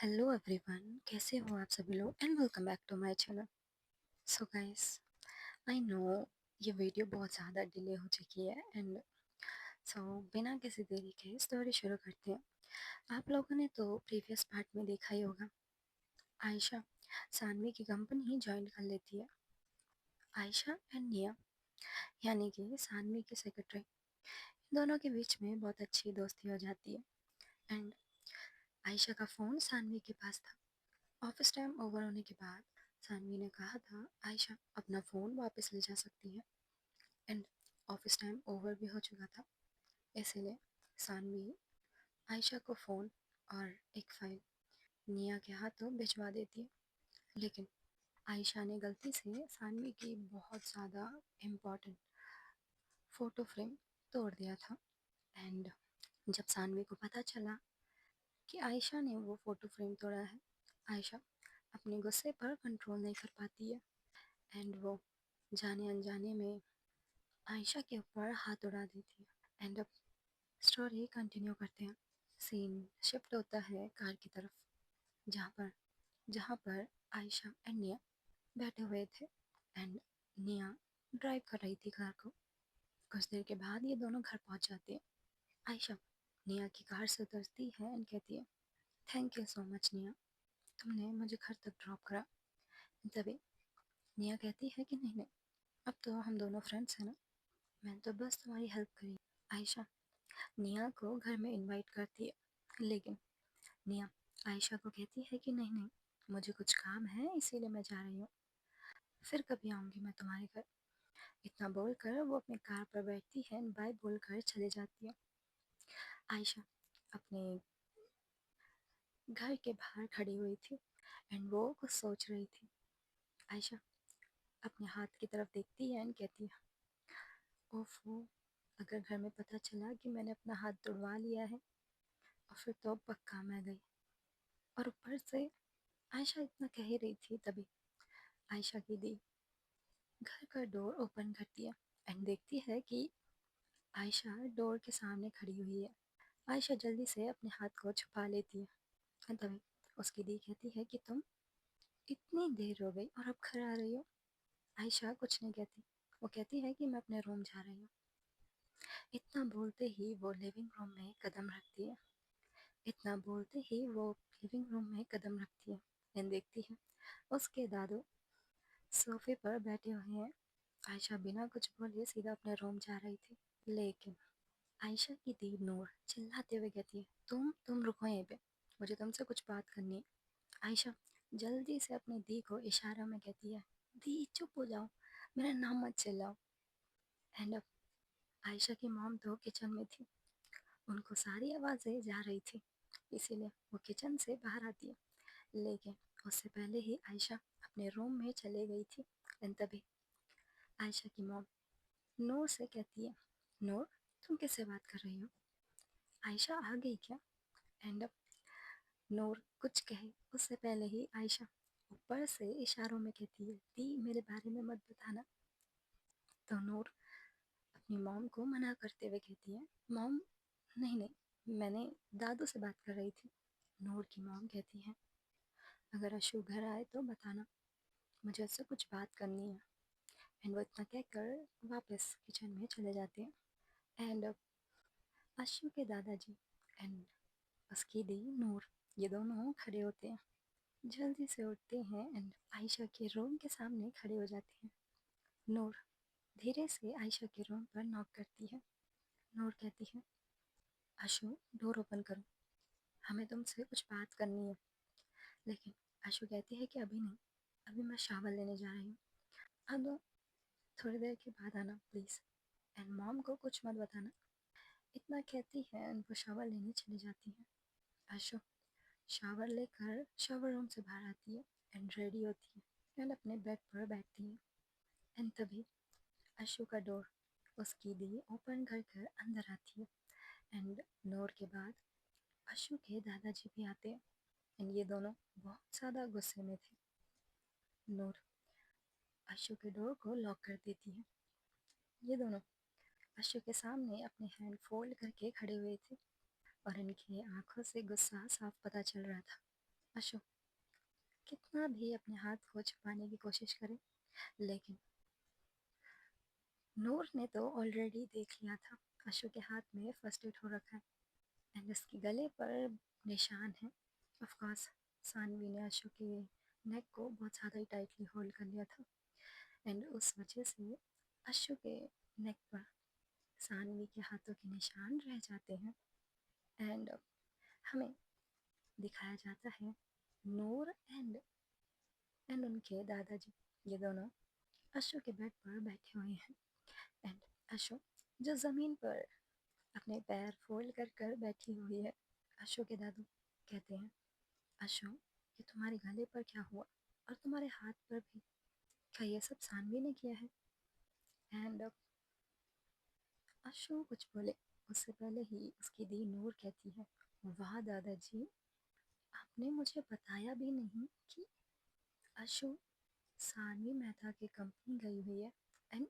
Hello everyone, कैसे हो आप सभी लोग and welcome back to my channel. So guys, I know ये वीडियो बहुत ज़्यादा डिले हो चुकी है एंड बिना किसी देरी के स्टोरी शुरू करते हैं। आप लोगों ने तो प्रीवियस पार्ट में देखा ही होगा, आयशा सानवी की कंपनी ही ज्वाइन कर लेती है। आयशा एंड निया यानी कि सानवी की सेक्रेटरी, दोनों के बीच में बहुत अच्छी दोस्ती हो जाती है एंड आयशा का फ़ोन सानवी के पास था। ऑफिस टाइम ओवर होने के बाद सानवी ने कहा था आयशा अपना फ़ोन वापस ले जा सकती है एंड ऑफिस टाइम ओवर भी हो चुका था, इसीलिए सानवी आयशा को फ़ोन और एक फ़ाइल निया के हाथों भिजवा देती है। लेकिन आयशा ने गलती से सानवी की बहुत ज़्यादा इम्पोर्टेंट फ़ोटो फ्रेम तोड़ दिया था एंड जब सानवी को पता चला कि आयशा ने वो फ़ोटो फ्रेम तोड़ा है, आयशा अपने गुस्से पर कंट्रोल नहीं कर पाती है एंड वो जाने अनजाने में आयशा के ऊपर हाथ उड़ा देती है। एंड अब स्टोरी कंटिन्यू करते हैं। सीन शिफ्ट होता है कार की तरफ, जहाँ पर आयशा एंड निया बैठे हुए थे एंड निया ड्राइव कर रही थी कार को। कुछ देर के बाद ये दोनों घर पहुंच जाते हैं। आयशा निया की कार से उतरती है एंड कहती है थैंक यू सो मच निया, तुमने मुझे घर तक ड्रॉप करा। तभी निया कहती है कि नहीं नहीं, अब तो हम दोनों फ्रेंड्स हैं ना, मैंने तो बस तुम्हारी हेल्प करी। आयशा निया को घर में इनवाइट करती है, लेकिन निया आयशा को कहती है कि नहीं नहीं, मुझे कुछ काम है इसीलिए मैं जा रही हूँ, फिर कभी आऊँगी मैं तुम्हारे घर। इतना बोलकर वो अपनी कार पर बैठती है, बाय बोलकर चले जाती है। आयशा अपने घर के बाहर खड़ी हुई थी एंड वो कुछ सोच रही थी। आयशा अपने हाथ की तरफ देखती है एंड कहती है ओफो, अगर घर में पता चला कि मैंने अपना हाथ तुड़वा लिया है और फिर तो पक्का मैं गई। और ऊपर से आयशा इतना कह ही रही थी, तभी आयशा की दी घर का डोर ओपन करती है एंड देखती है कि आयशा डोर के सामने खड़ी हुई है। आयशा जल्दी से अपने हाथ को छुपा लेती है और तभी उसकी दी कहती है कि तुम इतनी देर हो गई और अब घर आ रही हो। आयशा कुछ नहीं कहती, वो कहती है कि मैं अपने रूम जा रही हूँ। इतना बोलते ही वो लिविंग रूम में कदम रखती है। इतना बोलते ही वो लिविंग रूम में कदम रखती है एंड देखती है उसके दादू सोफे पर बैठे हुए हैं। आयशा बिना कुछ बोले सीधा अपने रूम जा रही थी, लेकिन आयशा की दी नूर चिल्लाते हुए कहती है तुम रुको यहीं पे, मुझे तुमसे कुछ बात करनी है। आयशा जल्दी से अपनी दी को इशारा में कहती है दी चुप हो जाओ, मेरा नाम मत चिल्लाओ। एंड अब आयशा की मॉम तो किचन में थी, उनको सारी आवाज़ें जा रही थी, इसीलिए वो किचन से बाहर आती है। लेकिन उससे पहले ही आयशा अपने रूम में चले गई थी एंड तभी आयशा की मॉम नूर से कहती है नूर, तुम किससे बात कर रही हो, आयशा आ गई क्या। एंड अब नूर कुछ कहे उससे पहले ही आयशा ऊपर से इशारों में कहती है दी मेरे बारे में मत बताना। तो नूर अपनी मॉम को मना करते हुए कहती है मॉम नहीं नहीं, मैंने दादू से बात कर रही थी। नूर की मॉम कहती है अगर अशु घर आए तो बताना, मुझे उससे कुछ बात करनी है। एंड वो इतना कहकर वापस किचन में चले जाते हैं। एंड अब अशु के दादाजी एंड उसकी दी नूर, ये दोनों खड़े होते हैं, जल्दी से उठते हैं एंड आयशा के रूम के सामने खड़े हो जाते हैं। नूर धीरे से आयशा के रूम पर नॉक करती है। नूर कहती है अशु डोर ओपन करो, हमें तुमसे कुछ बात करनी है। लेकिन आशु कहती है कि अभी नहीं, अभी मैं शावर लेने जा रही हूँ, अब थोड़ी देर के बाद आना प्लीज़, एंड मॉम को कुछ मत बताना। इतना कहती है एंड वो शावर लेने चली जाती है। आशु शावर लेकर शावर रूम से बाहर आती है एंड रेडी होती है एंड अपने बेड पर बैठती है। एंड तभी आशु का डोर उसकी दी ओपन कर कर अंदर आती है एंड नूर के बाद आशु के दादाजी भी आते हैं एंड ये दोनों बहुत ज़्यादा गुस्से में थे। नूर आशु के डोर को लॉक कर देती है। ये दोनों आशु के सामने अपने हैंड फोल्ड करके खड़े हुए थे और इनकी आंखों से गुस्सा साफ पता चल रहा था। अशोक कितना भी अपने हाथ को छुपाने की कोशिश करे, लेकिन नूर ने तो ऑलरेडी देख लिया था अशोक के हाथ में फर्स्ट एड हो रखा है एंड उसके गले पर निशान है। ऑफ कोर्स सानवी ने अशोक के नेक को बहुत ज़्यादा ही टाइटली होल्ड कर लिया था एंड उस वजह से अशोक के नेक पर सानवी के हाथों के निशान रह जाते हैं एंड हमें दिखाया जाता है नूर एंड उनके दादाजी, ये दोनों अशोक के बेड पर बैठे हुए हैं एंड अशोक जो ज़मीन पर अपने पैर फोल्ड कर कर बैठी हुई है। अशोक के दादू कहते हैं, अशोक ये तुम्हारे गले पर क्या हुआ और तुम्हारे हाथ पर भी, क्या ये सब सानवी ने किया है? एंड अशोक कुछ बोले उससे पहले ही उसकी दी नूर कहती है, वाह दादाजी, आपने मुझे बताया भी नहीं कि अशोक सानवी मेहता की कंपनी गई हुई है एंड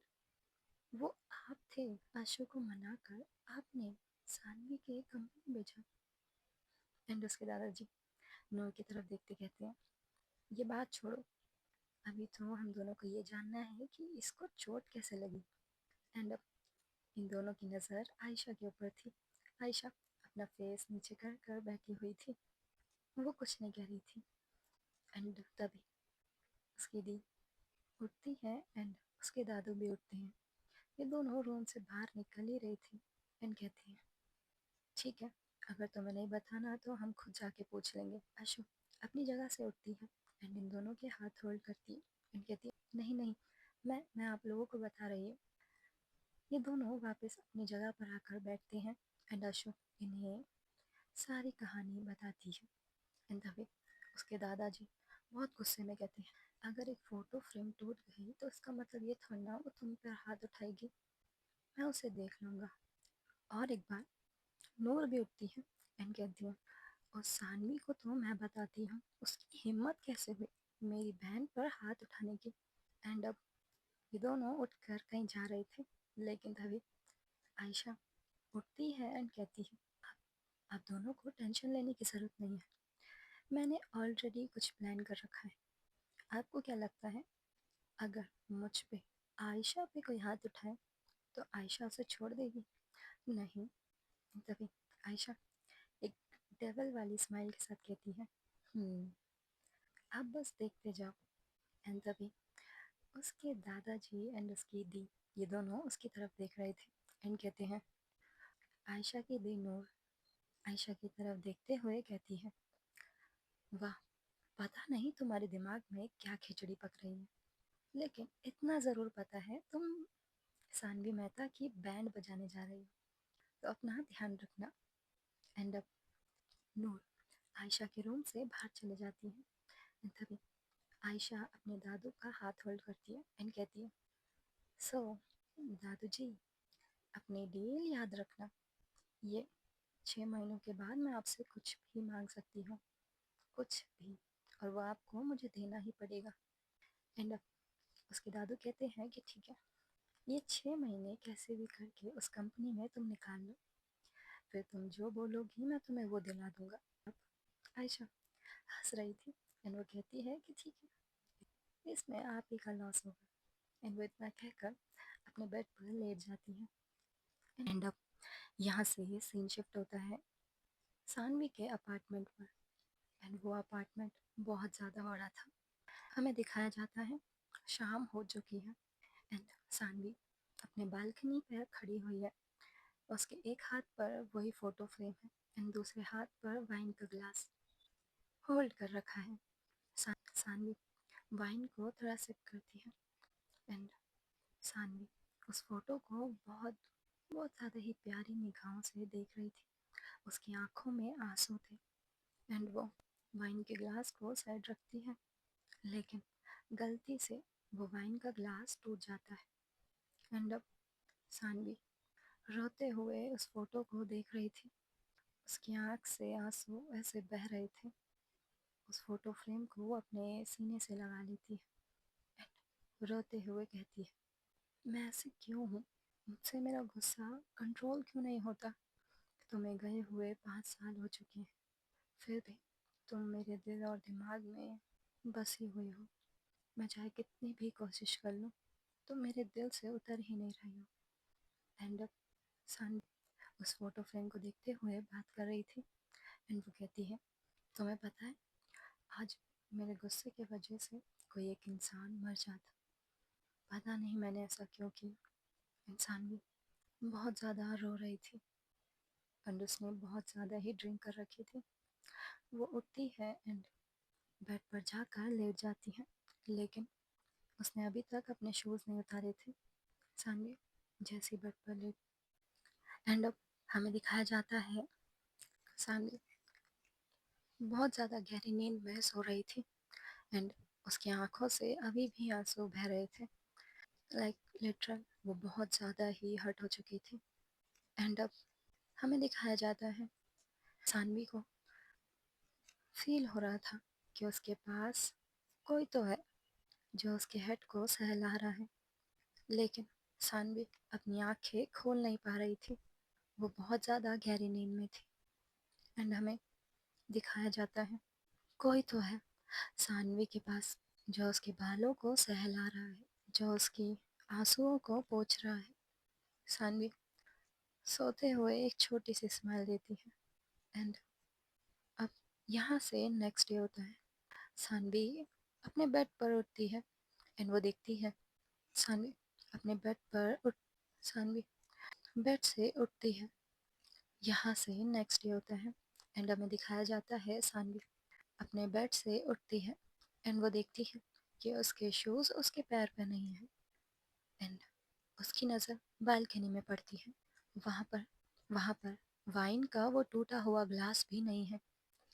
वो आप थे। अशोक को मना कर आपने सानवी के कंपनी भेजा। एंड उसके दादाजी नूर की तरफ देखते कहते हैं, ये बात छोड़ो, अभी तो हम दोनों को ये जानना है कि इसको चोट कैसे लगी। एंड अब इन दोनों की नज़र आयशा के ऊपर थी। आयशा अपना फेस नीचे कर कर बैठी हुई थी, वो कुछ नहीं कह रही थी एंड तभी उसकी दी उठती है एंड उसके दादू भी उठते हैं। ये दोनों रूम से बाहर निकल ही रही थी एंड कहती हैं, ठीक है, अगर तुम्हें नहीं बताना तो हम खुद जाके पूछ लेंगे। आशु अपनी जगह से उठती है एंड इन दोनों के हाथ होल्ड करती है एंड कहती है, नहीं नहीं, मैं आप लोगों को बता रही हूँ। ये दोनों वापस अपनी जगह पर आकर बैठते हैं एंड आशु इन्हें सारी कहानी बताती है एंड तभी उसके दादाजी बहुत गुस्से में कहते हैं, अगर एक फ़ोटो फ्रेम टूट गई तो इसका मतलब ये थोड़ा ना वो तुम पर हाथ उठाएगी, मैं उसे देख लूँगा। और एक बार नूर भी उठती है एंड कहती है, और सानवी को तो मैं बताती हूँ उसकी हिम्मत कैसे हुई मेरी बहन पर हाथ उठाने की। एंड अब ये दोनों उठकर कहीं जा रहे थे, लेकिन तभी आयशा उठती है एंड कहती है, आप दोनों को टेंशन लेने की ज़रूरत नहीं है, मैंने ऑलरेडी कुछ प्लान कर रखा है। आपको क्या लगता है, अगर मुझ पे आयशा पे कोई हाथ उठाए तो आयशा उसे छोड़ देगी? नहीं। तभी आयशा एक डेविल वाली स्माइल के साथ कहती है, आप बस देखते जाओ। एंड तभी उसके दादाजी एंड उसकी दी ये दोनों उसकी तरफ देख रहे थे एंड कहते हैं, आयशा की दी नूर आयशा की तरफ देखते हुए कहती है, वाह, पता नहीं तुम्हारे दिमाग में क्या खिचड़ी पक रही है, लेकिन इतना ज़रूर पता है तुम सानवी मेहता की बैंड बजाने जा रही हो, तो अपना ध्यान रखना। एंड अब नूर आयशा के रूम से बाहर चले जाती है एंड तभी आयशा अपने दादू का हाथ होल्ड करती है एंड कहती है, सो दादू जी, अपनी डील याद रखना, ये 6 महीनों के बाद मैं आपसे कुछ भी मांग सकती हूँ, कुछ भी, और वो आपको मुझे देना ही पड़ेगा। एंड अब उसके दादू कहते हैं कि ठीक है, ये 6 महीने कैसे भी करके उस कंपनी में तुम निकाल लो, फिर तुम जो बोलोगी मैं तुम्हें वो दिला दूंगा। अब आयशा हंस रही थी एंड वो कहती है कि ठीक है, इसमें आप ही का लॉस होगा। एंड वो इतना कहकर अपने बेड पर लेट जाती है एंड अब यहाँ से ये सीन शिफ्ट होता है सानवी के अपार्टमेंट पर एंड वो अपार्टमेंट बहुत ज़्यादा बड़ा था। हमें दिखाया जाता है शाम हो चुकी है एंड सानवी अपने बालकनी पर खड़ी हुई है, उसके एक हाथ पर वही फ़ोटो फ्रेम है एंड दूसरे हाथ पर वाइन का ग्लास होल्ड कर रखा है। सानवी वाइन को थोड़ा सिप करती है एंड सानवी उस फोटो को बहुत बहुत ज़्यादा ही प्यारी निगाहों से देख रही थी, उसकी आंखों में आंसू थे एंड वो वाइन के ग्लास को साइड रखती है, लेकिन गलती से वो वाइन का ग्लास टूट जाता है एंड अब सानवी रोते हुए उस फोटो को देख रही थी, उसकी आँख से आंसू ऐसे बह रहे थे, उस फोटो फ्रेम को वो अपने सीने से लगा लेती है एंड रोते हुए कहती है, मैं ऐसे क्यों हूँ, मुझसे मेरा गुस्सा कंट्रोल क्यों नहीं होता, तुम्हें गए हुए 5 साल हो चुके हैं, फिर भी तुम मेरे दिल और दिमाग में बसी हुई हो। मैं चाहे कितनी भी कोशिश कर लूँ, तुम मेरे दिल से उतर ही नहीं रही हो। एंड सान उस फोटो फ्रेम को देखते हुए बात कर रही थी। एंड वो कहती है, तुम्हें पता है, आज मेरे गुस्से की वजह से कोई एक इंसान मर जाता। पता नहीं मैंने ऐसा क्यों किया। इंसान भी बहुत ज़्यादा रो रही थी एंड उसने बहुत ज़्यादा ही ड्रिंक कर रखी थी। वो उठती है एंड बेड पर जाकर लेट जाती है, लेकिन उसने अभी तक अपने शूज़ नहीं उतारे थे। सानवी जैसी बेड पर लेट एंड अब हमें दिखाया जाता है सानवी बहुत ज़्यादा गहरी नींद में सो रही थी एंड उसकी आंखों से अभी भी आंसू बह रहे थे। लाइक लिटरल वो बहुत ज़्यादा ही हर्ट हो चुकी थी। एंड अब हमें दिखाया जाता है सानवी को फील हो रहा था कि उसके पास कोई तो है जो उसके हेड को सहला रहा है, लेकिन सानवी अपनी आंखें खोल नहीं पा रही थी। वो बहुत ज़्यादा गहरी नींद में थी। एंड हमें दिखाया जाता है कोई तो है सानवी के पास जो उसके बालों को सहला रहा है, जो उसकी आंसुओं को पोंछ रहा है। सानवी सोते हुए एक छोटी सी स्माइल देती है। एंड अब यहाँ से नेक्स्ट डे होता है। सानवी अपने बेड पर उठती है एंड वो देखती है सानवी अपने बेड पर उठ सानवी बेड से उठती है। यहाँ से नेक्स्ट डे होता है एंड हमें दिखाया जाता है सानवी अपने बेड से उठती है एंड वो देखती है कि उसके शूज़ उसके पैर पे नहीं है। एंड उसकी नज़र बालकनी में पड़ती है। वहाँ पर वाइन का वो टूटा हुआ ग्लास भी नहीं है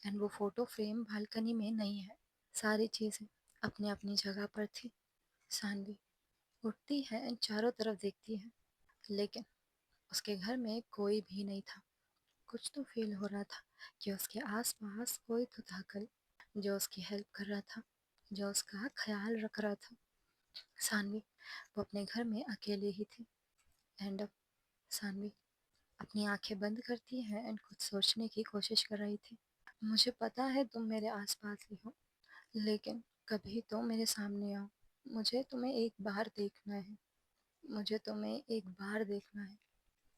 एंड वो फ़ोटो फ्रेम बालकनी में नहीं है। सारी चीज़ें अपनी अपनी जगह पर थी। सानवी उठती है एंड चारों तरफ देखती है, लेकिन उसके घर में कोई भी नहीं था। कुछ तो फील हो रहा था कि उसके आसपास कोई तो था कल जो उसकी हेल्प कर रहा था, जो उसका ख्याल रख रहा था। सानवी वो अपने घर में अकेले ही थी। एंड अब सानवी अपनी आंखें बंद करती है एंड कुछ सोचने की कोशिश कर रही थी। मुझे पता है तुम मेरे आसपास ही हो, लेकिन कभी तो मेरे सामने आओ। मुझे तुम्हें एक बार देखना है। मुझे तुम्हें एक बार देखना है,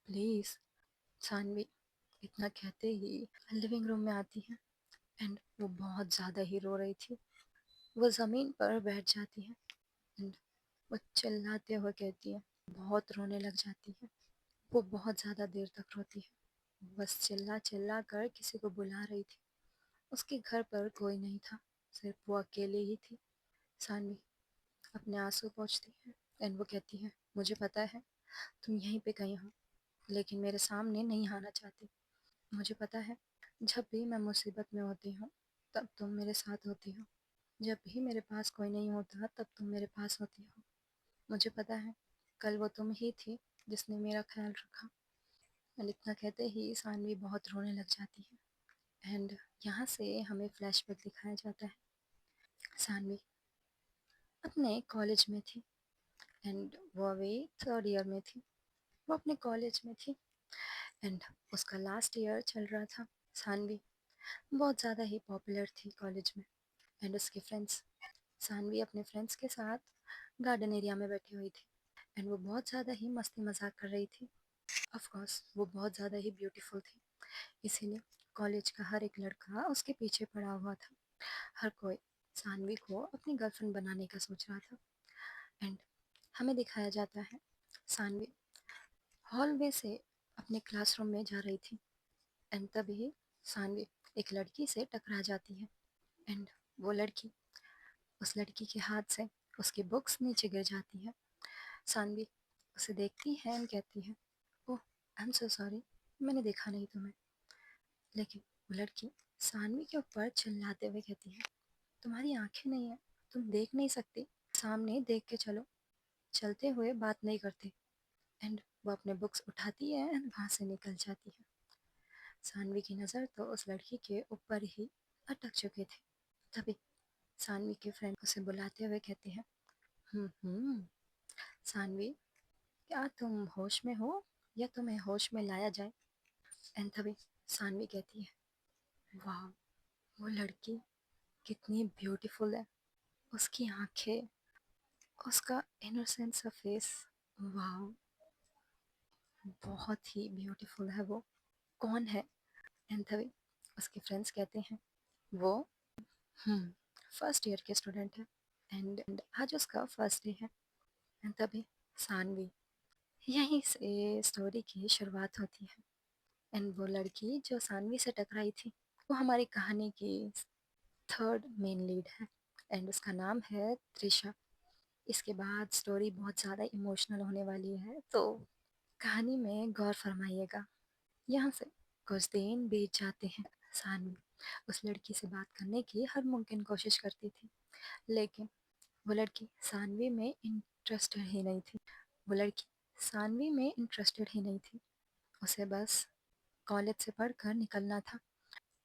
प्लीज़। सानवी इतना कहते ही लिविंग रूम में आती है एंड वो बहुत ज़्यादा ही रो रही थी। वो ज़मीन पर बैठ जाती है एंड वो चिल्लाते हुए कहती है, बहुत रोने लग जाती है। वो बहुत ज़्यादा देर तक रोती है, बस चिल्ला चिल्ला कर किसी को बुला रही थी। उसके घर पर कोई नहीं था, सिर्फ वो अकेले ही थी। सानवी अपने आंसू पोंछती है एंड वो कहती है, मुझे पता है तुम यहीं पे कहीं हो, लेकिन मेरे सामने नहीं आना चाहती। मुझे पता है जब भी मैं मुसीबत में होती हूँ तब तुम मेरे साथ होती हो। जब भी मेरे पास कोई नहीं होता तब तुम मेरे पास होती हो। मुझे पता है कल वो तुम ही थी जिसने मेरा ख्याल रखा। एंड इतना कहते ही सानवी बहुत रोने लग जाती है। एंड यहाँ से हमें फ्लैशबैक दिखाया जाता है। सानवी अपने कॉलेज में थी एंड वो अभी थर्ड ईयर में थी। वो अपने कॉलेज में थी एंड उसका लास्ट ईयर चल रहा था। सानवी बहुत ज़्यादा ही पॉपुलर थी कॉलेज में एंड उसके फ्रेंड्स सानवी अपने फ्रेंड्स के साथ गार्डन एरिया में बैठी हुई थी एंड वो बहुत ज़्यादा ही मस्ती मजाक कर रही थी। ऑफ कोर्स वो बहुत ज़्यादा ही ब्यूटीफुल थी, इसीलिए कॉलेज का हर एक लड़का उसके पीछे पड़ा हुआ था। हर कोई सानवी को अपनी गर्लफ्रेंड बनाने का सोच रहा था। एंड हमें दिखाया जाता है सानवी हॉलवे से अपने क्लासरूम में जा रही थी एंड तभी सानवी एक लड़की से टकरा जाती है एंड वो लड़की उस लड़की के हाथ से उसकी बुक्स नीचे गिर जाती है। सानवी उसे देखती है एंड कहती है, ओह आई एम सो सॉरी, मैंने देखा नहीं तुम्हें। लेकिन वो लड़की सानवी के ऊपर चिल्लाते हुए कहती है, तुम्हारी आंखें नहीं है, तुम देख नहीं सकती, सामने देख के चलो, चलते हुए बात नहीं करते। एंड वो अपने बुक्स उठाती है एंड वहाँ से निकल जाती है। सानवी की नज़र तो उस लड़की के ऊपर ही अटक चुके थे। तभी सानवी के फ्रेंड उसे बुलाते हुए कहते हैं, हम्म, सानवी, क्या तुम होश में हो या तुम्हें होश में लाया जाए? एंड तभी सानवी कहती है, वाह, वो लड़की कितनी ब्यूटीफुल है, उसकी आंखें, उसका इनोसेंट सा फेस, वाह, बहुत ही ब्यूटीफुल है वो। कौन है? एंड तभी उसके फ्रेंड्स कहते हैं वो फर्स्ट ईयर के स्टूडेंट है, एंड आज उसका फर्स्ट डे है। एंड तभी सानवी, यहीं से स्टोरी की शुरुआत होती है। एंड वो लड़की जो सानवी से टकराई थी, वो हमारी कहानी की थर्ड मेन लीड है, एंड उसका नाम है त्रिशा। इसके बाद स्टोरी बहुत ज़्यादा इमोशनल होने वाली है, तो कहानी में गौर फरमाइएगा। यहाँ से कुछ दिन बीत जाते हैं। सानवी उस लड़की से बात करने की हर मुमकिन कोशिश करती थी, लेकिन वो लड़की सानवी में इंटरेस्टेड ही नहीं थी। वो लड़की सानवी में इंटरेस्टेड ही नहीं थी। उसे बस कॉलेज से पढ़कर निकलना था,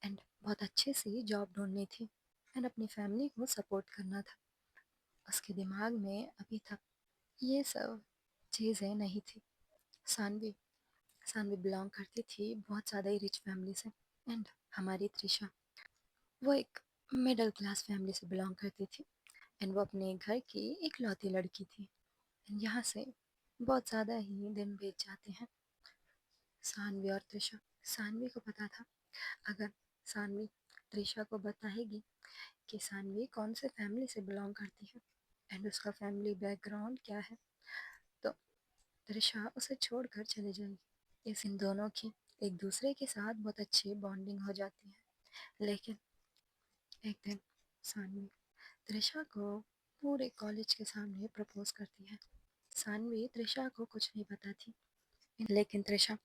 एंड बहुत अच्छे से जॉब ढूंढनी थी, एंड अपनी फैमिली को सपोर्ट करना था। उसके दिमाग में अभी तक ये सब चीज़ें नहीं थी। सानवी सानवी बिलोंग करती थी बहुत ज़्यादा ही रिच फैमिली से, एंड हमारी त्रिशा, वो एक मिडिल क्लास फैमिली से बिलोंग करती थी, एंड वो अपने घर की इकलौती लड़की थी। एंड यहाँ से बहुत ज़्यादा ही दिन बीत जाते हैं। सानवी और त्रिशा, सानवी को पता था, अगर सानवी त्रिशा को बताएगी कि सानवी कौन से फैमिली से बिलोंग करती है एंड उसका फैमिली बैकग्राउंड क्या है, तो त्रिशा उसे छोड़कर चली जाएगी। इस इन दोनों की एक दूसरे के साथ बहुत अच्छी बॉन्डिंग हो जाती है। लेकिन एक दिन सानवी त्रिशा को पूरे कॉलेज के सामने प्रपोज करती है। सानवी त्रिशा को कुछ नहीं बताती, लेकिन त्रिशा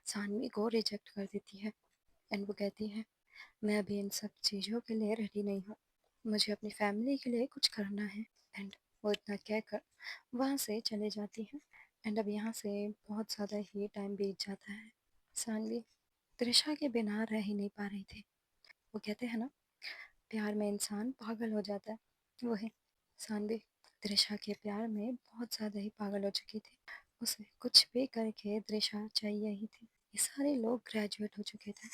सानवी को रिजेक्ट कर देती है, एंड वो कहती है मैं अभी इन सब चीज़ों के लिए रेडी नहीं हूँ, मुझे अपनी फैमिली के लिए कुछ करना है। एंड वो इतना कहकर वहाँ से चले जाती है। एंड अब यहाँ से बहुत ज़्यादा ही टाइम बीत जाता है। सानवी त्रिशा के बिना रह ही नहीं पा रही थी। वो कहते हैं ना, प्यार में इंसान पागल हो जाता है, वही सानवी त्रिशा के प्यार में बहुत ज़्यादा ही पागल हो चुकी थी। उसे कुछ भी करके त्रिशा चाहिए ही थी। ये सारे लोग ग्रेजुएट हो चुके थे,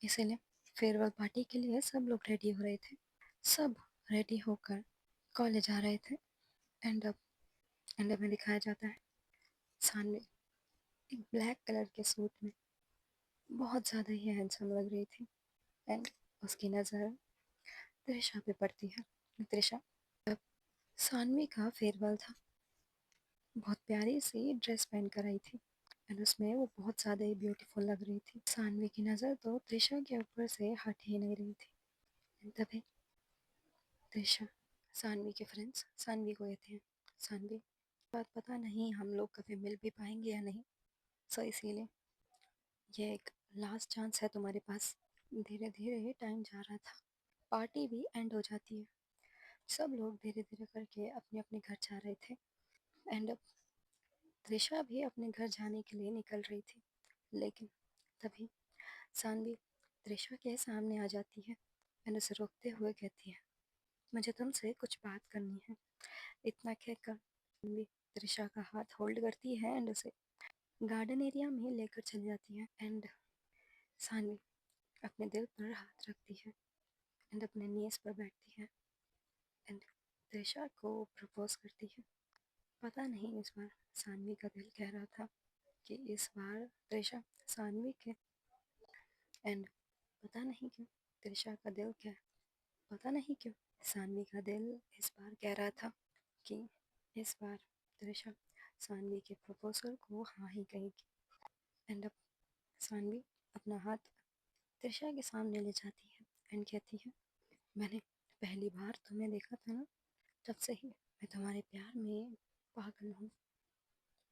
इसीलिए फेयरवेल पार्टी के लिए सब लोग रेडी हो रहे थे। सब रेडी होकर कॉलेज आ रहे थे। एंड अब में दिखाया जाता है सानवी एक ब्लैक कलर के सूट में बहुत ज़्यादा ही हैंडसम लग रही थी, एंड उसकी नज़र त्रिशा पे पड़ती है। त्रिशा, अब सानवी का फेयरवेल था, बहुत प्यारी सी ड्रेस पहन कर आई थी, एंड उसमें वो बहुत ज़्यादा ही ब्यूटीफुल लग रही थी। सानवी की नज़र तो त्रिशा के ऊपर से हट ही नहीं रही थी। तभी त्रिशा, सानवी के फ्रेंड्स सानवी को कहते हैं सानवी, बात पता नहीं हम लोग कभी मिल भी पाएंगे या नहीं, सो इसीलिए ये एक लास्ट चांस है तुम्हारे पास। धीरे धीरे टाइम जा रहा था, पार्टी भी एंड हो जाती है। सब लोग धीरे धीरे करके अपने अपने घर जा रहे थे, एंड अब त्रिशा भी अपने घर जाने के लिए निकल रही थी। लेकिन तभी सानवी त्रिशा के सामने आ जाती है, एंड उसे रोकते हुए कहती है मुझे तुमसे कुछ बात करनी है। इतना कहकर सानवी त्रिशा का हाथ होल्ड करती है एंड उसे गार्डन एरिया में लेकर चली जाती है। एंड सानवी अपने दिल पर हाथ रखती है एंड अपने नीज पर बैठती है, एंड त्रिशा को प्रपोज करती है। पता नहीं इस बार सानवी का दिल कह रहा था कि इस बार त्रिशा सानवी के, एंड पता नहीं क्यों त्रिशा का दिल क्या, पता नहीं क्यों सानवी का दिल इस बार कह रहा था कि इस बार त्रिशा सानवी के प्रपोजल को हाँ ही कहेगी। एंड अब सानवी अपना हाथ त्रिशा के सामने ले जाती है एंड कहती है मैंने पहली बार तुम्हें देखा था ना, तब से ही मैं तुम्हारे प्यार में पागल हूँ।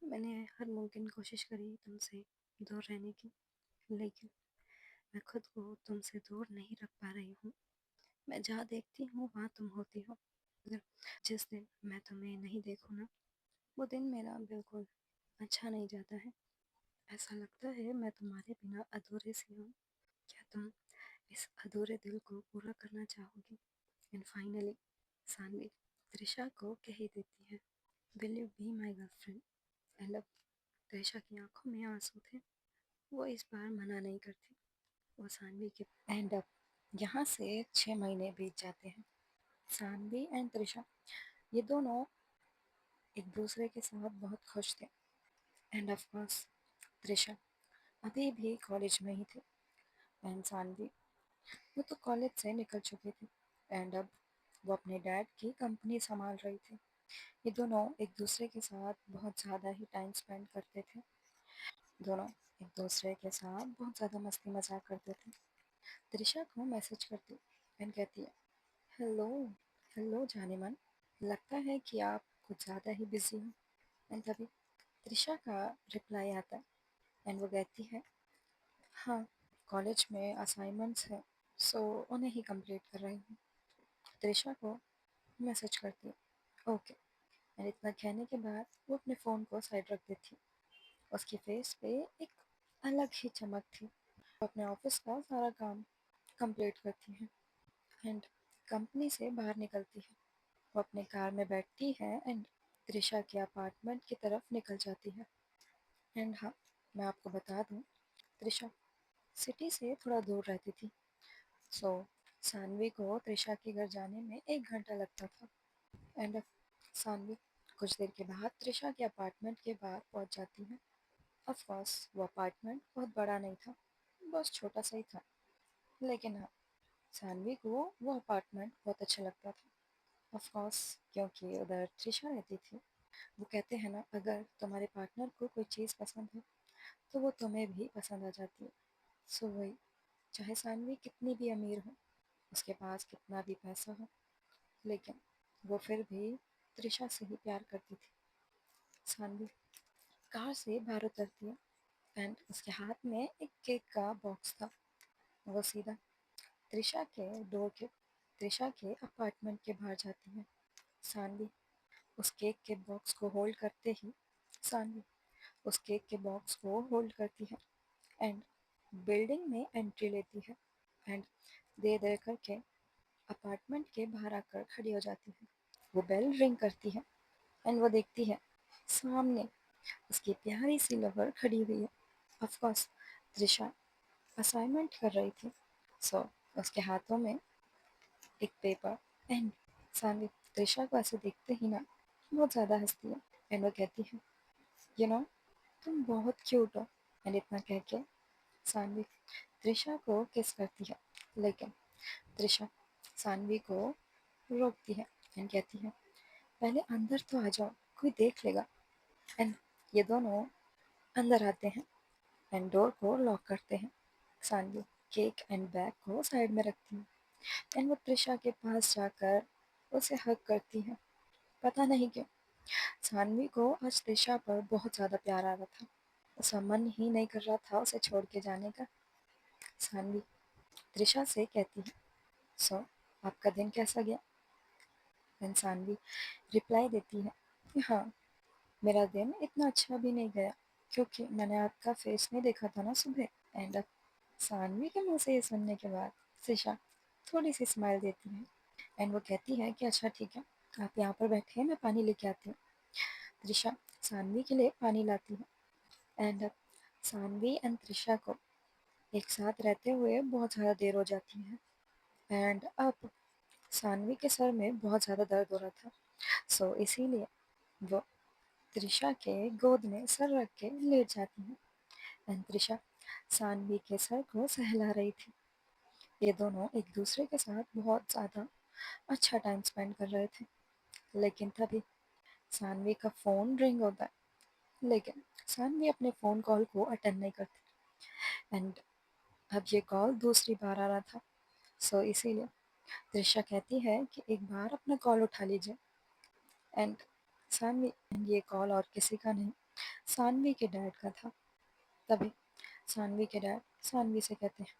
मैंने हर मुमकिन कोशिश करी तुमसे दूर रहने की, लेकिन मैं खुद को तुमसे दूर नहीं रख पा रही हूँ। मैं जहाँ देखती हूँ वहाँ तुम होती हो, मगर जिस दिन मैं तुम्हें नहीं देखूँ ना, वो दिन मेरा बिल्कुल अच्छा नहीं जाता है। ऐसा लगता है मैं तुम्हारे बिना अधूरे सी हूँ। क्या तुम इस अधूरे दिल को पूरा करना चाहोगी? एंड फाइनली सानवी त्रिशा को कह ही देती है will you be my girlfriend. And अब त्रिशा की आंखों में आंसू थे, वो इस बार मना नहीं करती, वो सानवी के एंड अब यहाँ से 6 महीने बीत जाते हैं। सानवी एंड त्रिशा, ये दोनों एक दूसरे के साथ बहुत खुश थे। एंड ऑफ कोर्स त्रिशा अभी भी कॉलेज में ही थी। एंड सानवी, वो तो कॉलेज से निकल चुकी थी। एंड अब वो अपने डैड की कंपनी संभाल रही थी। ये दोनों एक दूसरे के साथ बहुत ज़्यादा ही टाइम स्पेंड करते थे। दोनों एक दूसरे के साथ बहुत ज़्यादा मस्ती मजाक करते थे। त्रिशा को मैसेज करती एंड कहती है, हेलो, हेलो जाने मन, लगता है कि आप कुछ ज़्यादा ही बिजी हो। एंड तभी त्रिशा का रिप्लाई आता है एंड वो कहती है, हाँ, कॉलेज में असाइनमेंट्स हैं, सो उन्हें ही कंप्लीट कर रही हूँ। त्रिशा को मैसेज करती है, ओके। एंड इतना कहने के बाद वो अपने फ़ोन को साइड रख देती है। उसकी फेस पे एक अलग ही चमक थी। वो अपने ऑफिस का सारा काम कंप्लीट करती है एंड कंपनी से बाहर निकलती है। वो अपने कार में बैठती है एंड त्रिशा के अपार्टमेंट की तरफ निकल जाती है। एंड हाँ, मैं आपको बता दूँ, त्रिशा सिटी से थोड़ा दूर रहती थी। सो सानवी को त्रिशा के घर जाने में 1 घंटा लगता था। एंड सानवी कुछ देर के बाद त्रिशा के अपार्टमेंट के बाहर पहुंच जाती है। ऑफ कोर्स वो अपार्टमेंट बहुत बड़ा नहीं था, बस छोटा सा ही था। लेकिन हाँ, सानवी को वो अपार्टमेंट बहुत अच्छा लगता था। ऑफ कोर्स, क्योंकि उधर त्रिशा रहती थी। वो कहते हैं ना, अगर तुम्हारे पार्टनर को कोई चीज़ पसंद है तो वो तुम्हें भी पसंद आ जाती है। सो वही, चाहे सानवी कितनी भी अमीर हो, उसके पास कितना भी पैसा हो, लेकिन वो फिर भी त्रिशा से ही प्यार करती थी। सानवी कार से बाहर उतरती है एंड उसके हाथ में एक केक का बॉक्स था। वो सीधा त्रिशा के डोर के त्रिशा के अपार्टमेंट के बाहर जाती है। सानवी उस केक के बॉक्स को होल्ड करते ही सानवी उस केक के बॉक्स को होल्ड करती है एंड बिल्डिंग में एंट्री लेती है एंड धीरे धीरे करके अपार्टमेंट के बाहर आकर खड़ी हो जाती है। वो बेल रिंग करती है एंड वो देखती है सामने उसकी प्यारी सी लवर खड़ी हुई है। ऑफ कोर्स त्रिशा असाइनमेंट कर रही थी। सो उसके हाथों में एक पेपर एंड सानवी त्रिशा को ऐसे देखते ही ना बहुत ज़्यादा हंसती है एंड वो कहती है, यू नो, तुम बहुत क्यूट हो। एंड इतना कह के सानवी त्रिशा को किस करती है, लेकिन त्रिशा सानवी को रोकती है एंड कहती है, पहले अंदर तो आ जाओ, कोई देख लेगा। एंड ये दोनों अंदर आते हैं एंड डोर को लॉक करते हैं। सानवी केक एंड बैग को साइड में रखती है एंड वो त्रिशा के पास जाकर उसे हग करती है। पता नहीं क्यों सानवी को आज त्रिशा पर बहुत ज़्यादा प्यार आ रहा था। उसका मन ही नहीं कर रहा था उसे छोड़ के जाने का। सानवी त्रिशा से कहती है, सो आपका दिन कैसा गया? देन सानवी रिप्लाई देती है, हाँ, मेरा दिन इतना अच्छा भी नहीं गया, क्योंकि मैंने आपका फेस नहीं देखा था ना सुबह। एंड सानवी के मुंह से ये सुनने के बाद त्रिशा थोड़ी सी स्माइल देती है एंड वो कहती है कि अच्छा ठीक है, आप यहाँ पर बैठे हैं, मैं पानी लेके आती हूँ। त्रिशा सानवी के लिए पानी लाती है एंड सानवी एंड त्रिशा को एक साथ रहते हुए बहुत ज़्यादा देर हो जाती है। एंड अब सानवी के सर में बहुत ज़्यादा दर्द हो रहा था। सो इसीलिए वो त्रिशा के गोद में सर रख के लेट जाती है एंड त्रिशा सानवी के सर को सहला रही थी। ये दोनों एक दूसरे के साथ बहुत ज़्यादा अच्छा टाइम स्पेंड कर रहे थे। लेकिन तभी सानवी का फ़ोन रिंग होता है, लेकिन सानवी अपने फ़ोन कॉल को अटेंड नहीं करती एंड अब ये कॉल दूसरी बार आ रहा था। सो इसीलिए त्रिशा कहती है कि एक बार अपना कॉल उठा लीजिए। एंड सानवी, ये कॉल और किसी का नहीं, सानवी के डैड का था। तभी सानवी के डैड सानवी से कहते हैं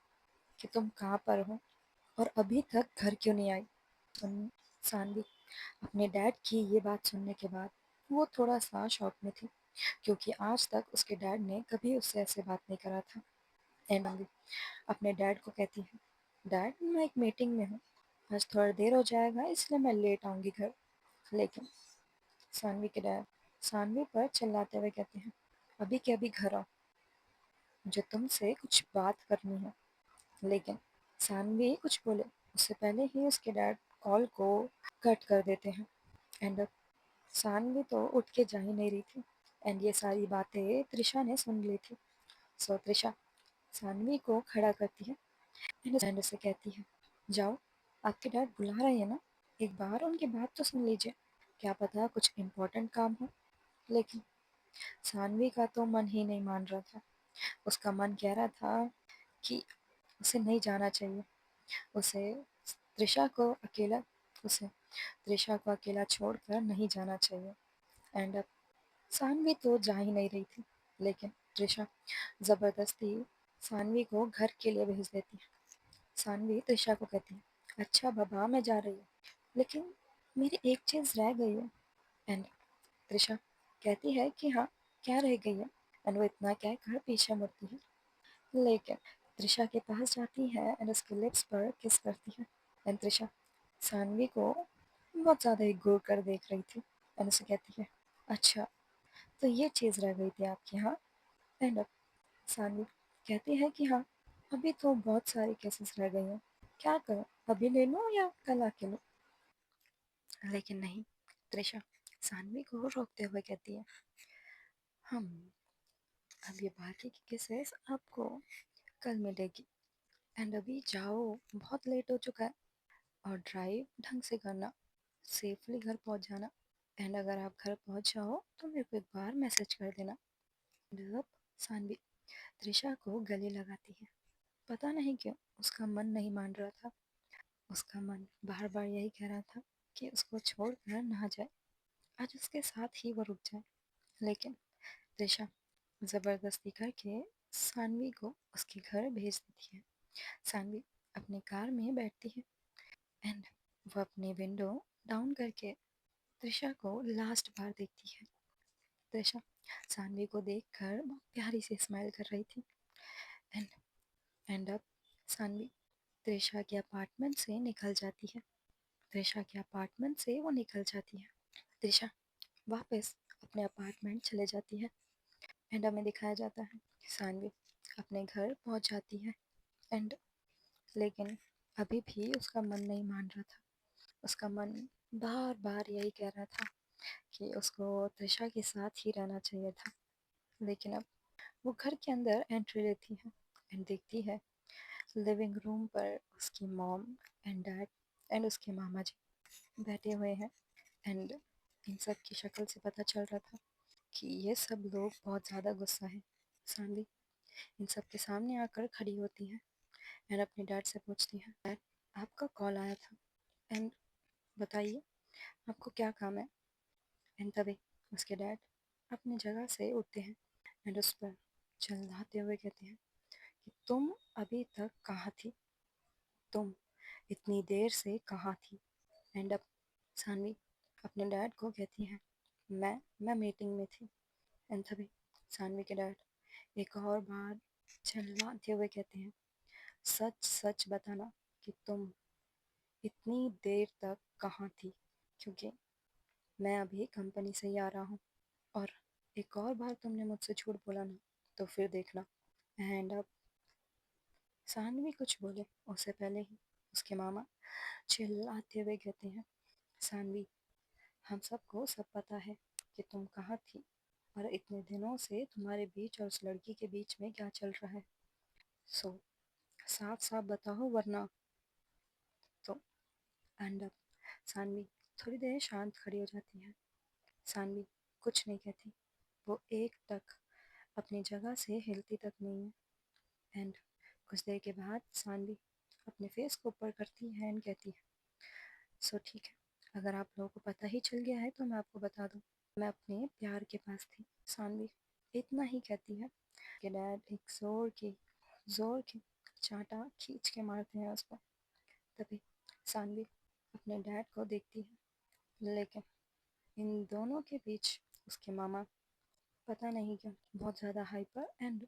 कि तुम कहाँ पर हो और अभी तक घर क्यों नहीं आई? सुन, सानवी अपने डैड की ये बात सुनने के बाद वो थोड़ा सा शॉक में थी, क्योंकि आज तक उसके डैड ने कभी उससे ऐसे बात नहीं करा था। एंड सानवी अपने डैड को कहती है, डैड, मैं एक मीटिंग में हूँ, आज थोड़ा देर हो जाएगा, इसलिए मैं लेट आऊँगी घर। लेकिन सानवी के डैड सानवी पर चिल्लाते हुए कहते हैं, अभी के अभी घर आओ, मुझे तुमसे कुछ बात करनी है। लेकिन सानवी कुछ बोले उससे पहले ही उसके डैड कॉल को कट कर देते हैं। एंड सानवी तो उठ के जा ही नहीं रही थी। एंड ये सारी बातें त्रिशा ने सुन ली थी। सो त्रिशा सानवी को खड़ा करती है एंड उसे कहती है, जाओ, आपके डैड बुला रहे हैं ना, एक बार उनकी बात तो सुन लीजिए, क्या पता कुछ इम्पोर्टेंट काम हो। लेकिन सानवी का तो मन ही नहीं मान रहा था। उसका मन कह रहा था कि उसे नहीं जाना चाहिए। उसे त्रिशा को अकेला उसे त्रिशा को अकेला छोड़कर नहीं जाना चाहिए। एंड अब सानवी तो जा ही नहीं रही थी। लेकिन त्रिशा ज़बरदस्ती सानवी को घर के लिए भेज देती है। सानवी त्रिशा को कहती है, अच्छा बाबा मैं जा रही हूँ, लेकिन मेरी एक चीज़ रह गई है। एंड त्रिशा कहती है कि हाँ, क्या रह गई है। एंड वो इतना कहकर पीछे मुड़ती है। लेकिन त्रिशा के पास जाती है एंड उसके लिप्स पर किस करती है। एंड त्रिशा सानवी को बहुत ज़्यादा ही घूर कर देख रही थी। एंड उसे कहती है, अच्छा, तो ये चीज़ रह गई थी आपके यहाँ। एंड अब सानवी कहती है कि हाँ, अभी तो बहुत सारी केसेस रह गई हैं, क्या करूँ, अभी ले लूँ या कल आके लूँ। लेकिन नहीं, त्रिशा सानवी को रोकते हुए कहती है, हम अब ये बाकी की केसेस आपको कल मिलेगी। एंड अभी जाओ, बहुत लेट हो चुका है, और ड्राइव ढंग से करना, सेफली घर पहुंच जाना। एंड अगर आप घर पहुंच जाओ तो मेरे को एक बार मैसेज कर देना। जब सानवी त्रिशा को गले लगाती है, पता नहीं क्यों उसका मन नहीं मान रहा था। उसका मन बार बार यही कह रहा था कि उसको छोड़कर ना जाए, आज उसके साथ ही वो रुक जाए। लेकिन त्रिशा ज़बरदस्ती करके सानवी को उसके घर भेज देती है। सानवी अपनी कार में बैठती है एंड वो अपनी विंडो डाउन करके त्रिशा को लास्ट बार देखती है। त्रिशा सानवी को देखकर बहुत प्यारी सी स्माइल कर रही थी। एंड अब सानवी त्रिशा के अपार्टमेंट से निकल जाती है। त्रिशा के अपार्टमेंट से वो निकल जाती है। त्रिशा वापस अपने अपार्टमेंट चले जाती है। एंड हमें दिखाया जाता है कि सानवी अपने घर पहुंच जाती है। एंड लेकिन अभी भी उसका मन नहीं मान रहा था। उसका मन बार बार यही कह रहा था कि उसको त्रिशा के साथ ही रहना चाहिए था। लेकिन अब वो घर के अंदर एंट्री लेती है एंड देखती है लिविंग रूम पर उसकी मॉम एंड डैड एंड उसके मामा जी बैठे हुए हैं। एंड इन सब की शक्ल से पता चल रहा था कि ये सब लोग बहुत ज़्यादा गुस्सा है। सानवी इन सब के सामने आकर खड़ी होती है एंड अपने डैड से पूछती है, डैड आपका कॉल आया था, एंड बताइए आपको क्या काम है। एंड तभी उसके डैड अपनी जगह से उठते हैं एंड उस पर चिल्लाते हुए कहते हैं कि तुम अभी तक कहाँ थी, तुम इतनी देर से कहाँ थी। एंड अब सानवी अपने डैड को कहती है, मैं मीटिंग में थी। एंड तभी सानवी के डैड एक और बार चिल्लाते हुए कहते हैं, सच सच बताना कि तुम इतनी देर तक कहाँ थी, क्योंकि मैं अभी कंपनी से ही आ रहा हूँ, और एक और बार तुमने मुझसे झूठ बोला ना तो फिर देखना। एंड अब सानवी कुछ बोले उससे पहले ही उसके मामा चिल्लाते हुए कहते हैं, सानवी हम सबको सब पता है कि तुम कहाँ थी, और इतने दिनों से तुम्हारे बीच और उस लड़की के बीच में क्या चल रहा है। सो साफ साफ बताओ वरना तो। एंड अब सानवी थोड़ी देर शांत खड़ी हो जाती है। सानवी कुछ नहीं कहती, वो एक टक अपनी जगह से हिलती तक नहीं है। एंड कुछ देर के बाद सानवी अपने फेस को ऊपर करती है एंड कहती है, सो ठीक है, अगर आप लोगों को पता ही चल गया है तो मैं आपको बता दूँ, मैं अपने प्यार के पास थी। सानवी इतना ही कहती है कि डैड एक जोर की चांटा खींच के मारते हैं उस पर। तभी सानवी अपने डैड को देखती है, लेकिन इन दोनों के बीच उसके मामा पता नहीं क्यों बहुत ज़्यादा हाइपर एंड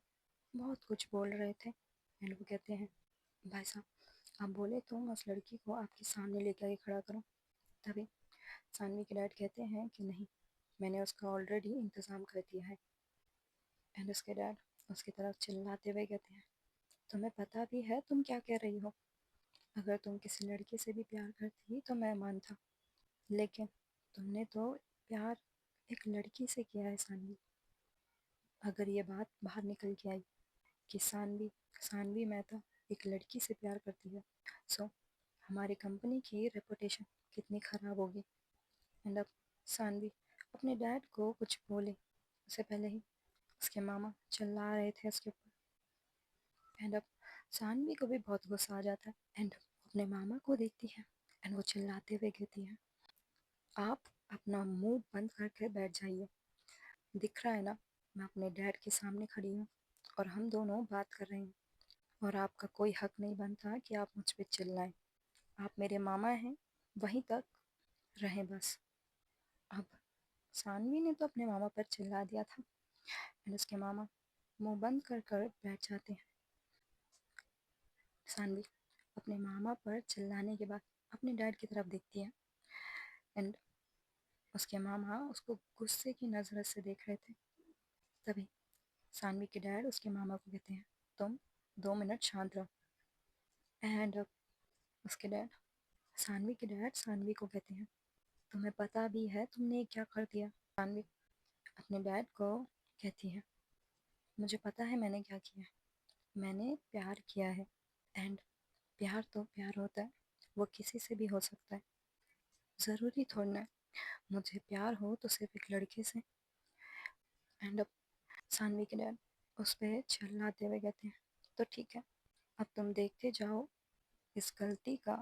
बहुत कुछ बोल रहे थे। एंड वो कहते हैं, भाई साहब आप बोले तो मैं उस लड़की को आपके सामने लेकर आके खड़ा करूं। तभी सानवी के डैड कहते हैं कि नहीं, मैंने उसका ऑलरेडी इंतज़ाम कर दिया है। एंड उसके डैड उसकी तरफ चिल्लाते हुए कहते हैं, तुम्हें पता भी है तुम क्या कह रही हो। अगर तुम किसी लड़के से भी प्यार करती तो मैं मानता, लेकिन तुमने तो प्यार एक लड़की से किया है सानवी। अगर ये बात बाहर निकल के आई कि सानवी सानवी मेहता एक लड़की से प्यार करती है, सो हमारी कंपनी की रेपुटेशन कितनी ख़राब होगी। एंड अब सानवी अपने डैड को कुछ बोले उससे पहले ही उसके मामा चिल्ला रहे थे उसके ऊपर। एंड अब सानवी को भी बहुत गुस्सा आ जाता है एंड अपने मामा को देखती है एंड वो चिल्लाते हुए कहती है, आप अपना मुंह बंद करके बैठ जाइए। दिख रहा है ना, मैं अपने डैड के सामने खड़ी हूँ और हम दोनों बात कर रहे हैं, और आपका कोई हक नहीं बनता कि आप मुझ पे चिल्लाएं। आप मेरे मामा हैं, वहीं तक रहें बस। अब सानवी ने तो अपने मामा पर चिल्ला दिया था एंड उसके मामा मुंह बंद कर कर बैठ जाते हैं। सानवी अपने मामा पर चिल्लाने के बाद अपने डैड की तरफ देखती है एंड उसके मामा उसको गुस्से की नज़र से देख रहे थे। तभी सानवी के डैड उसके मामा को कहते हैं, तुम 2 मिनट शांत रहो। एंड उसके डैड सानवी के डैड सानवी को कहते हैं, तुम्हें पता भी है तुमने क्या कर दिया। सानवी अपने डैड को कहती है, मुझे पता है मैंने क्या किया है, मैंने प्यार किया है। एंड प्यार तो प्यार होता है, वो किसी से भी हो सकता है। ज़रूरी थोड़ा ना है मुझे प्यार हो तो सिर्फ एक लड़के से। एंड अब सानवी के डैड उस पर चिल्लाते हुए कहते हैं, तो ठीक है, अब तुम देखते जाओ इस गलती का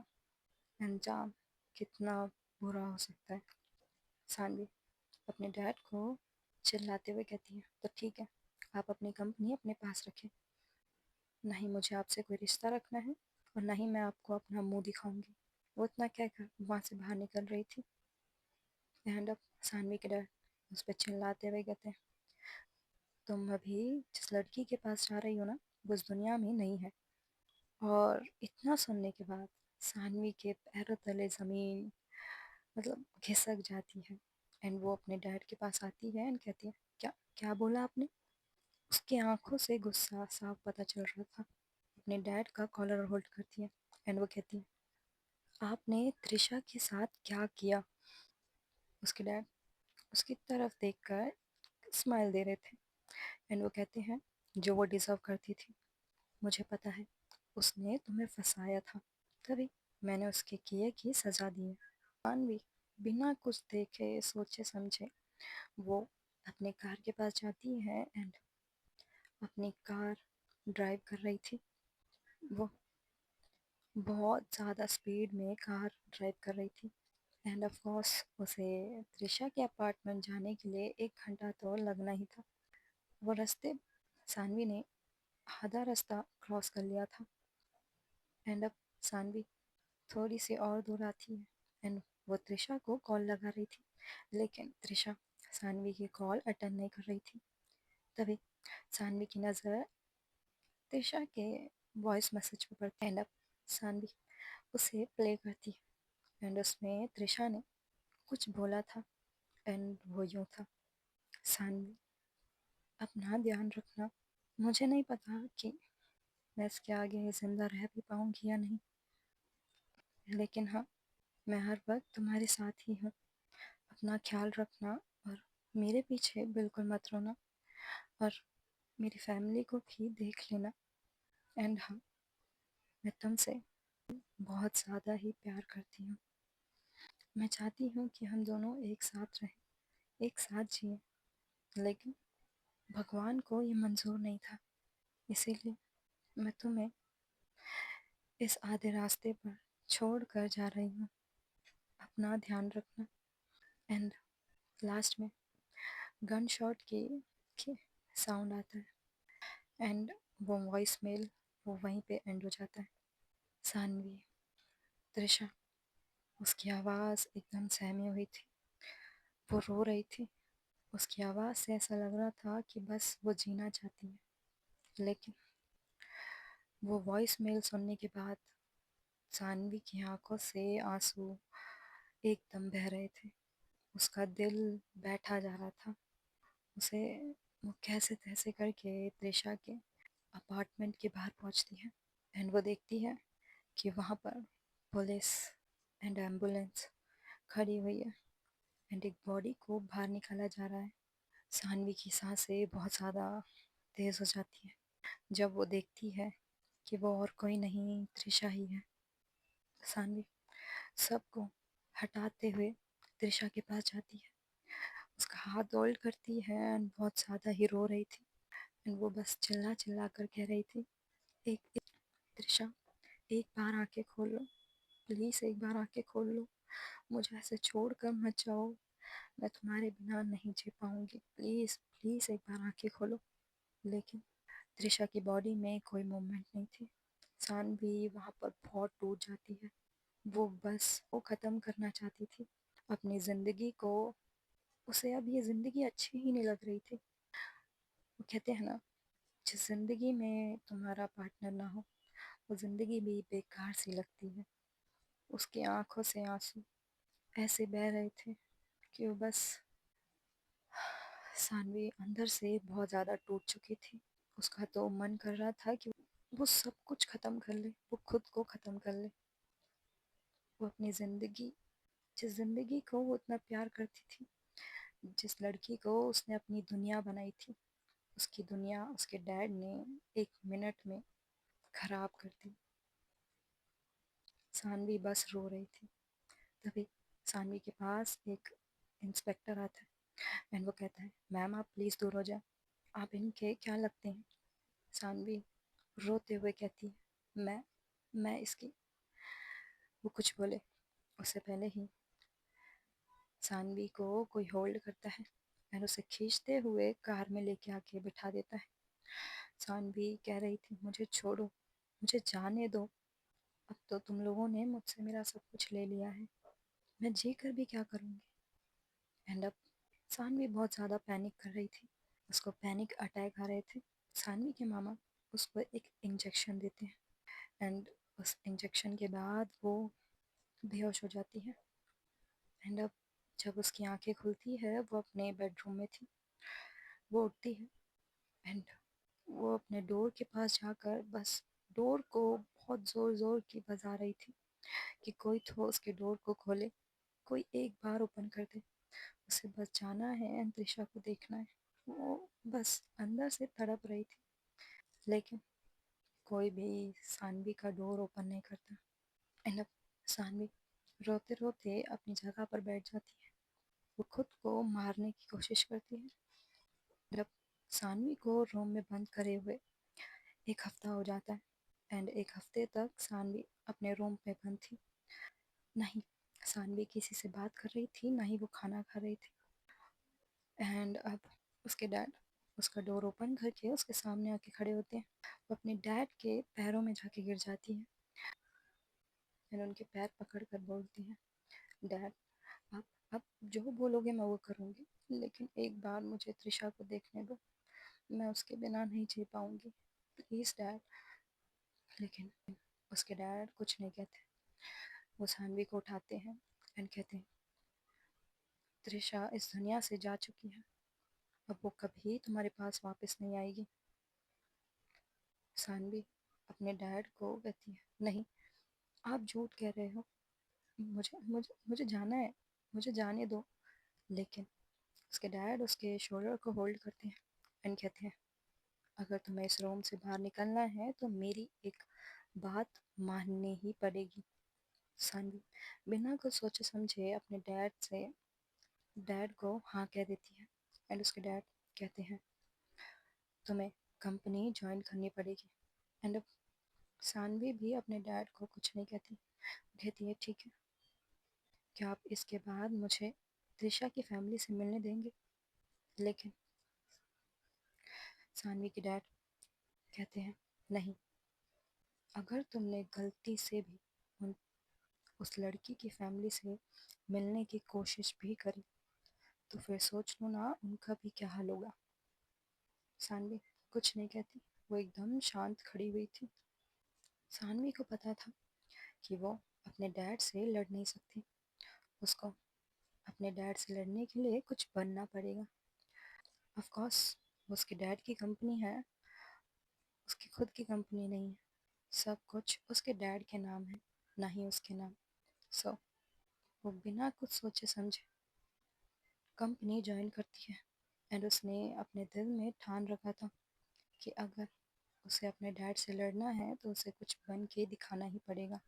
अंजाम कितना बुरा हो सकता है। सानवी अपने डैड को चिल्लाते हुए कहती है, तो ठीक है, आप अपनी कंपनी अपने पास रखें, नहीं मुझे आपसे कोई रिश्ता रखना है और नहीं मैं आपको अपना मुंह दिखाऊंगी। वो इतना कहकर वहाँ से बाहर निकल रही थी। एंड अब सानवी के डैड उस पर चिल्लाते हुए कहते हैं, तुम अभी जिस लड़की के पास जा रही हो ना, वो इस दुनिया में नहीं है। और इतना सुनने के बाद सानवी के पैरों तले ज़मीन मतलब खिसक जाती है एंड वो अपने डैड के पास आती है एंड कहती है, क्या क्या बोला आपने। उसकी आंखों से गुस्सा साफ पता चल रहा था। अपने डैड का कॉलर होल्ड करती है एंड वो कहती है, आपने त्रिशा के साथ क्या किया। उसके डैड उसकी तरफ देखकर स्माइल दे रहे थे एंड वो कहते हैं, जो वो डिज़र्व करती थी। मुझे पता है उसने तुम्हें फंसाया था, तभी मैंने उसके किए की सज़ा दी है। मानवी बिना कुछ देखे सोचे समझे वो अपने कार के पास जाती है एंड अपनी कार ड्राइव कर रही थी। वो बहुत ज़्यादा स्पीड में कार ड्राइव कर रही थी एंड ऑफ कोर्स उसे त्रिशा के अपार्टमेंट जाने के लिए 1 घंटा तो लगना ही था। वो रास्ते सानवी ने आधा रास्ता क्रॉस कर लिया था एंड अब सानवी थोड़ी सी और दूर आती है एंड वो त्रिशा को कॉल लगा रही थी, लेकिन त्रिशा सानवी की कॉल अटेंड नहीं कर रही थी। तभी सानवी की नज़र त्रिशा के वॉइस मैसेज पर पड़ती है एंड अब सानवी उसे प्ले करती है एंड उसमें त्रिशा ने कुछ बोला था एंड वो यूँ था, सानवी अपना ध्यान रखना, मुझे नहीं पता कि मैं इसके आगे ज़िंदा रह भी पाऊँगी या नहीं, लेकिन हाँ मैं हर वक्त तुम्हारे साथ ही हूँ। अपना ख्याल रखना और मेरे पीछे बिल्कुल मत रोना, और मेरी फैमिली को भी देख लेना। एंड हाँ, मैं तुमसे बहुत ज़्यादा ही प्यार करती हूँ। मैं चाहती हूँ कि हम दोनों एक साथ रहें, एक साथ जिएं, लेकिन भगवान को ये मंजूर नहीं था, इसीलिए मैं तुम्हें इस आधे रास्ते पर छोड़ कर जा रही हूँ। अपना ध्यान रखना। एंड लास्ट में गन शॉट की साउंड आता है एंड वो वॉइस मेल वो वहीं पे एंड हो जाता है। सानवी, त्रिशा, उसकी आवाज़ एकदम सहमी हुई थी, वो रो रही थी। उसकी आवाज़ से ऐसा लग रहा था कि बस वो जीना चाहती है, लेकिन वो वॉइस मेल सुनने के बाद सानवी की आंखों से आंसू एकदम बह रहे थे। उसका दिल बैठा जा रहा था। उसे वो कैसे तैसे करके त्रिशा के अपार्टमेंट के बाहर पहुंचती है एंड वो देखती है कि वहाँ पर पुलिस एंड एम्बुलेंस खड़ी हुई है एंड एक बॉडी को बाहर निकाला जा रहा है। सानवी की सांसें बहुत ज़्यादा तेज़ हो जाती है जब वो देखती है कि वो और कोई नहीं त्रिशा ही है। सानवी सबको हटाते हुए त्रिशा के पास जाती है, उसका हाथ होल्ड करती है एंड बहुत ज़्यादा ही रो रही थी एंड वो बस चिल्ला चिल्ला कर कह रही थी, एक त्रिशा, एक बार आंखें खोलो, प्लीज़ एक बार आंखें खोल लो, मुझे ऐसे छोड़ कर मत जाओ, मैं तुम्हारे बिना नहीं जी पाऊँगी, प्लीज़ प्लीज़ एक बार आंखें खोलो। लेकिन त्रिशा की बॉडी में कोई मूवमेंट नहीं थी। सानवी वहाँ पर बहुत टूट जाती है। वो बस वो ख़त्म करना चाहती थी अपनी ज़िंदगी को। उसे अब ये ज़िंदगी अच्छी ही नहीं लग रही थी। वो कहते हैं ना, जिस ज़िंदगी में तुम्हारा पार्टनर ना हो वो ज़िंदगी भी बेकार सी लगती है। उसकी आंखों से आंसू ऐसे बह रहे थे कि वो बस, सानवी अंदर से बहुत ज़्यादा टूट चुकी थी। उसका तो मन कर रहा था कि वो सब कुछ ख़त्म कर ले, वो खुद को ख़त्म कर ले। वो अपनी ज़िंदगी, जिस ज़िंदगी को वो इतना प्यार करती थी, जिस लड़की को उसने अपनी दुनिया बनाई थी, उसकी दुनिया उसके डैड ने 1 मिनट में ख़राब कर दी। सानवी बस रो रही थी। तभी सानवी के पास एक इंस्पेक्टर आता है एंड वो कहता है, मैम आप प्लीज़ दूर हो जाए, आप इनके क्या लगते हैं? सानवी रोते हुए कहती है, मैं इसकी। वो कुछ बोले उससे पहले ही सानवी को कोई होल्ड करता है और उसे खींचते हुए कार में लेके आके बिठा देता है। सानवी कह रही थी, मुझे छोड़ो, मुझे जाने दो, अब तो तुम लोगों ने मुझसे मेरा सब कुछ ले लिया है, मैं जी कर भी क्या करूँगी। एंड अब सानवी बहुत ज़्यादा पैनिक कर रही थी, उसको पैनिक अटैक आ रहे थे। सानवी के मामा उसको एक इंजेक्शन देते हैं एंड उस इंजेक्शन के बाद वो बेहोश हो जाती है। एंड अब जब उसकी आंखें खुलती है वो अपने बेडरूम में थी। वो उठती है एंड वो अपने डोर के पास जाकर बस डोर को बहुत ज़ोर ज़ोर की बजा रही थी कि कोई तो उसके डोर को खोले, कोई एक बार ओपन कर दे, उसे बस जाना है एंड त्रिशा को देखना है। वो बस अंदर से तड़प रही थी लेकिन कोई भी सानवी का डोर ओपन नहीं करता। एंड अब सानवी रोते रोते अपनी जगह पर बैठ जाती है। वो खुद को मारने की कोशिश करती है। जब सानवी को रूम में बंद करे हुए 1 हफ्ता हो जाता है एंड 1 हफ्ते तक सानवी अपने रूम में बंद थी। नहीं सानवी किसी से बात कर रही थी, ना ही वो खाना खा रही थी। एंड अब उसके डैड उसका डोर ओपन करके उसके सामने आके खड़े होते हैं। वो अपने डैड के पैरों में जाके गिर जाती है एंड उनके पैर पकड़ कर बोलती है, डैड आप आप जो बोलोगे मैं वो करूँगी, लेकिन एक बार मुझे त्रिशा को देखने दो, मैं उसके बिना नहीं जी पाऊँगी, प्लीज़ डैड। लेकिन उसके डैड कुछ नहीं कहते। वो सानवी को उठाते हैं एंड कहते हैं, त्रिशा इस दुनिया से जा चुकी है, अब वो कभी तुम्हारे पास वापस नहीं आएगी। सानवी अपने डैड को कहती है, नहीं आप झूठ कह रहे हो, मुझे मुझे मुझे जाना है, मुझे जाने दो। लेकिन उसके डैड उसके शोल्डर को होल्ड करते हैं एंड कहते हैं, अगर तुम्हें इस रूम से बाहर निकलना है तो मेरी एक बात माननी ही पड़ेगी। सानवी बिना कुछ सोचे समझे अपने डैड को हाँ कह देती है एंड उसके डैड कहते हैं, तुम्हें कंपनी ज्वाइन करनी पड़ेगी। एंड अब सानवी भी अपने डैड को कुछ नहीं कहती, कहती है, ठीक है, क्या आप इसके बाद मुझे त्रिशा की फैमिली से मिलने देंगे? लेकिन सानवी के डैड कहते हैं, नहीं, अगर तुमने गलती से भी उन उस लड़की की फैमिली से मिलने की कोशिश भी करी तो फिर सोच लो ना उनका भी क्या हाल होगा। सानवी कुछ नहीं कहती, वो एकदम शांत खड़ी हुई थी। सानवी को पता था कि वो अपने डैड से लड़ नहीं सकती, उसको अपने डैड से लड़ने के लिए कुछ बनना पड़ेगा। ऑफ कोर्स वो उसके डैड की कंपनी है, उसकी खुद की कंपनी नहीं है। सब कुछ उसके डैड के नाम है, ना ही उसके नाम। सो वो बिना कुछ सोचे समझे कंपनी ज्वाइन करती है। एंड उसने अपने दिल में ठान रखा था कि अगर उसे अपने डैड से लड़ना है तो उसे कुछ बन के दिखाना ही पड़ेगा।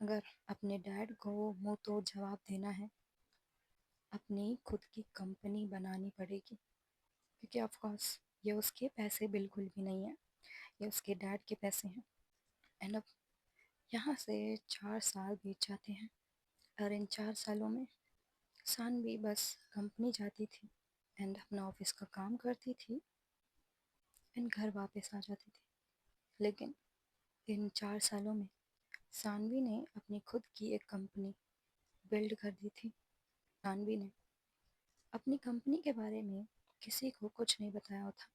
अगर अपने डैड को मुंह तोड़ जवाब देना है, अपनी खुद की कंपनी बनानी पड़ेगी, क्योंकि ऑफ कोर्स ये उसके पैसे बिल्कुल भी नहीं है, ये उसके डैड के पैसे हैं। एंड अब यहाँ से 4 साल बीत जाते हैं, और इन 4 सालों में सानवी बस कंपनी जाती थी एंड अपना ऑफिस का काम करती थी एंड घर वापस आ जाती थी। लेकिन इन 4 सालों में सानवी ने अपनी खुद की एक कंपनी बिल्ड कर दी थी। सानवी ने अपनी कंपनी के बारे में किसी को कुछ नहीं बताया था।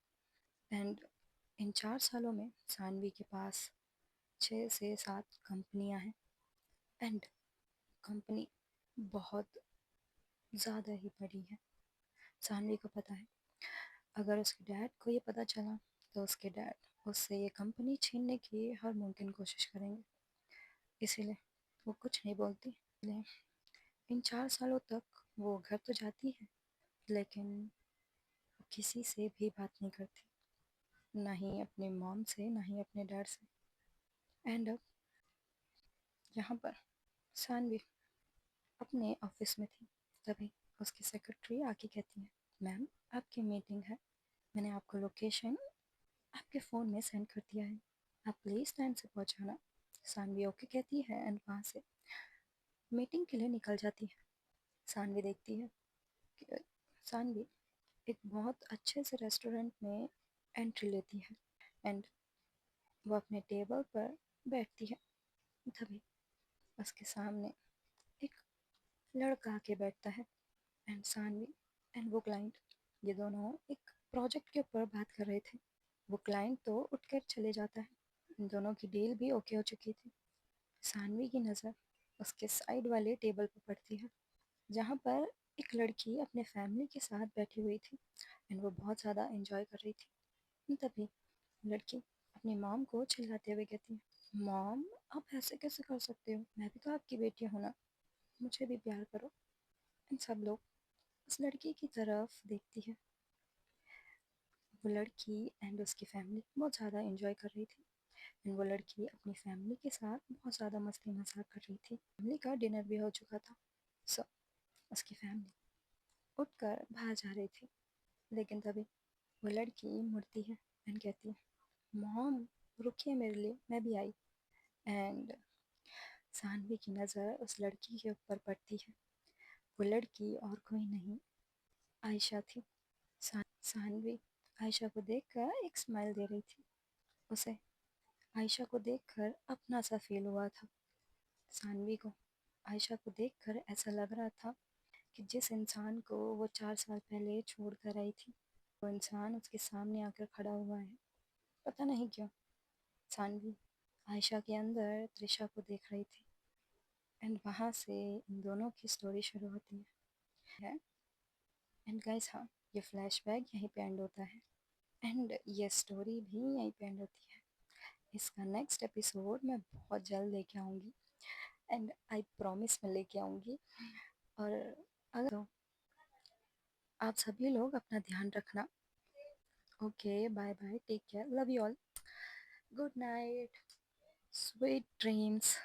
एंड इन 4 सालों में सानवी के पास 6 से 7 कंपनियां हैं। एंड कंपनी बहुत ज़्यादा ही बड़ी है। सानवी को पता है अगर उसके डैड को ये पता चला तो उसके डैड उससे ये कंपनी छीनने की हर मुमकिन कोशिश करेंगे। इसीलिए वो कुछ नहीं बोलती। इसलिए इन 4 सालों तक वो घर तो जाती है, लेकिन वो किसी से भी बात नहीं करती, ना ही अपने मॉम से, ना ही अपने डैड से। एंड अब यहाँ पर सानवी अपने ऑफिस में थी, तभी उसकी सेक्रेटरी आके कहती है, मैम आपकी मीटिंग है, मैंने आपको लोकेशन आपके फ़ोन में सेंड कर दिया है, आप प्लीज़ टाइम से पहुँचाना। सानवी ओके कहती है एंड वहाँ से मीटिंग के लिए निकल जाती है। सानवी देखती है कि सानवी एक बहुत अच्छे से रेस्टोरेंट में एंट्री लेती है एंड वो अपने टेबल पर बैठती है। तभी उसके सामने एक लड़का आके बैठता है एंड सानवी एंड वो क्लाइंट, ये दोनों एक प्रोजेक्ट के ऊपर बात कर रहे थे। वो क्लाइंट तो उठकर चले जाता है, इन दोनों की डील भी ओके हो चुकी थी। सानवी की नज़र उसके साइड वाले टेबल पर पड़ती है, जहाँ पर एक लड़की अपने फैमिली के साथ बैठी हुई थी एंड वो बहुत ज़्यादा एंजॉय कर रही थी। तभी लड़की अपनी मॉम को चिल्लाते हुए कहती है, मॉम आप ऐसे कैसे कर सकते हो, मैं भी तो आपकी बेटी हूँ ना, मुझे भी प्यार करो। इन सब लोग उस लड़की की तरफ देखती है। वो लड़की एंड उसकी फैमिली बहुत ज़्यादा एंजॉय कर रही थी एंड वो लड़की अपनी फैमिली के साथ बहुत ज़्यादा मस्ती मजाक कर रही थी। फैमिली का डिनर भी हो चुका था। सो उसकी फैमिली उठकर बाहर जा रही थी, लेकिन तभी वो लड़की मुड़ती है एंड कहती है, मॉम रुकिए मेरे लिए, मैं भी आई। एंड सानवी की नज़र उस लड़की के ऊपर पड़ती है। वो लड़की और कोई नहीं, आयशा थी। सानवी आयशा को देखकर एक स्माइल दे रही थी। उसे आयशा को देखकर अपना सा फील हुआ था। सानवी को आयशा को देखकर ऐसा लग रहा था कि जिस इंसान को वो 4 साल पहले छोड़ कर आई थी, वो इंसान उसके सामने आकर खड़ा हुआ है। पता नहीं क्यों सानवी आयशा के अंदर त्रिशा को देख रही थी एंड वहाँ से इन दोनों की स्टोरी शुरू होती है। एंड गाइस, हाँ, ये फ्लैशबैक यहीं पे एंड होता है एंड ये स्टोरी भी यहीं पे एंड होती है। इसका नेक्स्ट एपिसोड मैं बहुत जल्द लेके आऊँगी एंड आई प्रॉमिस मैं लेके आऊँगी। और अगर तो आप सभी लोग अपना ध्यान रखना। Okay, bye bye, take care, love you all, good night, sweet dreams.